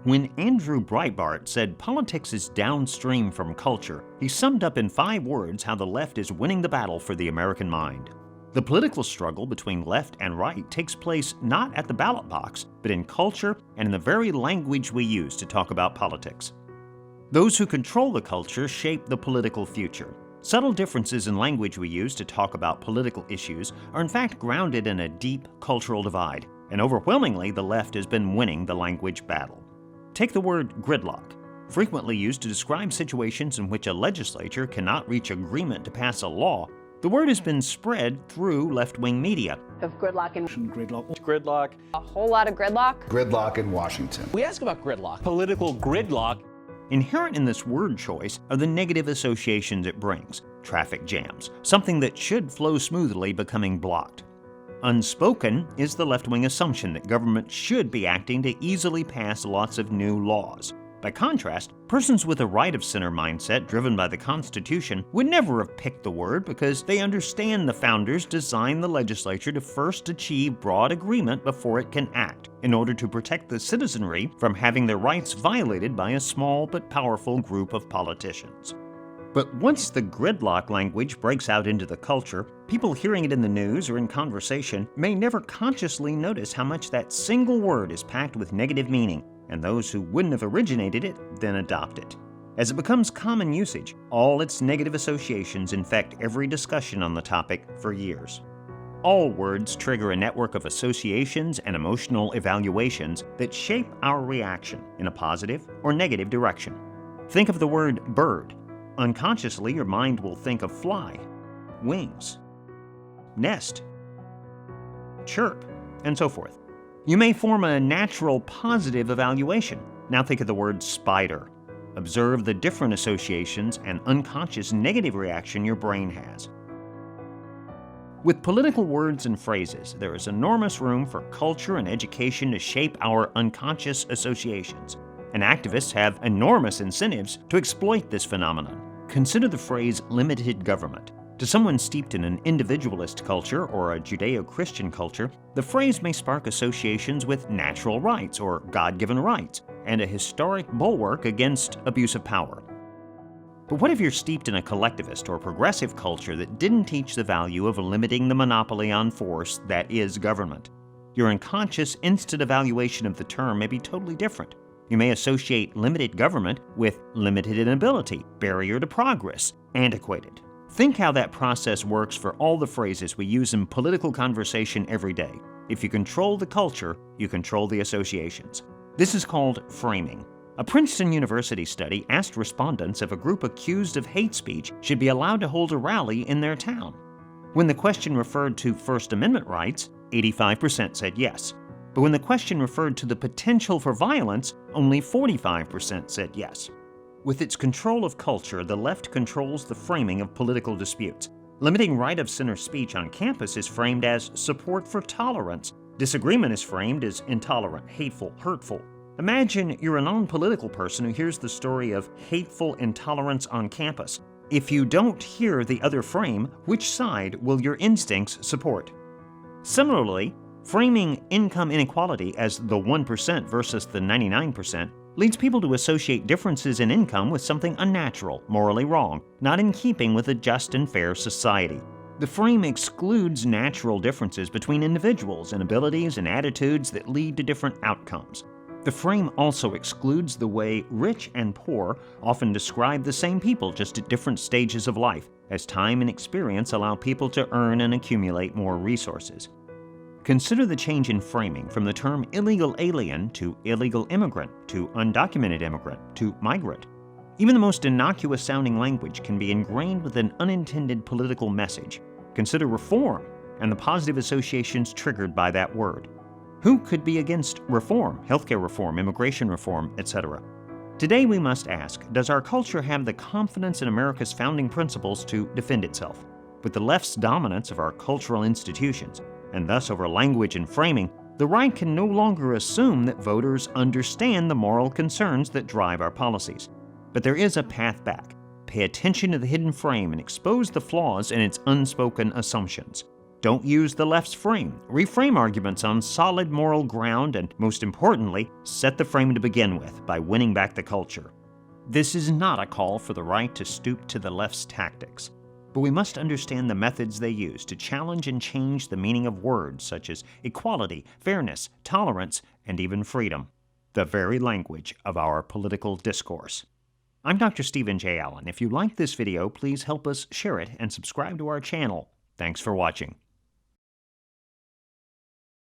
When Andrew Breitbart said politics is downstream from culture, he summed up in 5 words how the left is winning the battle for the American mind. The political struggle between left and right takes place not at the ballot box, but in culture and in the very language we use to talk about politics. Those who control the culture shape the political future. Subtle differences in language we use to talk about political issues are in fact grounded in a deep cultural divide, and overwhelmingly the left has been winning the language battle. Take the word gridlock, frequently used to describe situations in which a legislature cannot reach agreement to pass a law. The word has been spread through left-wing media. Of gridlock in Gridlock. a whole lot of gridlock. Gridlock in Washington. We ask about gridlock. Political gridlock. Inherent in this word choice are the negative associations it brings. Traffic jams, something that should flow smoothly becoming blocked. Unspoken is the left-wing assumption that government should be acting to easily pass lots of new laws. By contrast, persons with a right-of-center mindset driven by the Constitution would never have picked the word because they understand the founders designed the legislature to first achieve broad agreement before it can act, in order to protect the citizenry from having their rights violated by a small but powerful group of politicians. But once the gridlock language breaks out into the culture, people hearing it in the news or in conversation may never consciously notice how much that single word is packed with negative meaning, and those who wouldn't have originated it then adopt it. As it becomes common usage, all its negative associations infect every discussion on the topic for years. All words trigger a network of associations and emotional evaluations that shape our reaction in a positive or negative direction. Think of the word bird. Unconsciously, your mind will think of fly, wings, nest, chirp, and so forth. You may form a natural positive evaluation. Now think of the word spider. Observe the different associations and unconscious negative reaction your brain has. With political words and phrases, there is enormous room for culture and education to shape our unconscious associations, and activists have enormous incentives to exploit this phenomenon. Consider the phrase limited government. To someone steeped in an individualist culture or a Judeo-Christian culture, the phrase may spark associations with natural rights or God-given rights, and a historic bulwark against abuse of power. But what if you're steeped in a collectivist or progressive culture that didn't teach the value of limiting the monopoly on force that is government? Your unconscious instant evaluation of the term may be totally different. You may associate limited government with limited inability, barrier to progress, antiquated. Think how that process works for all the phrases we use in political conversation every day. If you control the culture, you control the associations. This is called framing. A Princeton University study asked respondents if a group accused of hate speech should be allowed to hold a rally in their town. When the question referred to First Amendment rights, 85% said yes. But when the question referred to the potential for violence, only 45% said yes. With its control of culture, the left controls the framing of political disputes. Limiting right-of-center speech on campus is framed as support for tolerance. Disagreement is framed as intolerant, hateful, hurtful. Imagine you're a non-political person who hears the story of hateful intolerance on campus. If you don't hear the other frame, which side will your instincts support? Similarly, framing income inequality as the 1% versus the 99% leads people to associate differences in income with something unnatural, morally wrong, not in keeping with a just and fair society. The frame excludes natural differences between individuals and abilities and attitudes that lead to different outcomes. The frame also excludes the way rich and poor often describe the same people just at different stages of life, as time and experience allow people to earn and accumulate more resources. Consider the change in framing from the term illegal alien to illegal immigrant to undocumented immigrant to migrant. Even the most innocuous sounding language can be ingrained with an unintended political message. Consider reform and the positive associations triggered by that word. Who could be against reform, healthcare reform, immigration reform, etc.? Today we must ask, does our culture have the confidence in America's founding principles to defend itself? With the left's dominance of our cultural institutions, and thus over language and framing, the right can no longer assume that voters understand the moral concerns that drive our policies. But there is a path back. Pay attention to the hidden frame and expose the flaws in its unspoken assumptions. Don't use the left's frame. Reframe arguments on solid moral ground and, most importantly, set the frame to begin with by winning back the culture. This is not a call for the right to stoop to the left's tactics, but we must understand the methods they use to challenge and change the meaning of words such as equality, fairness, tolerance, and even freedom, the very language of our political discourse. I'm Dr. Stephen J. Allen. If you like this video, please help us share it and subscribe to our channel. Thanks for watching.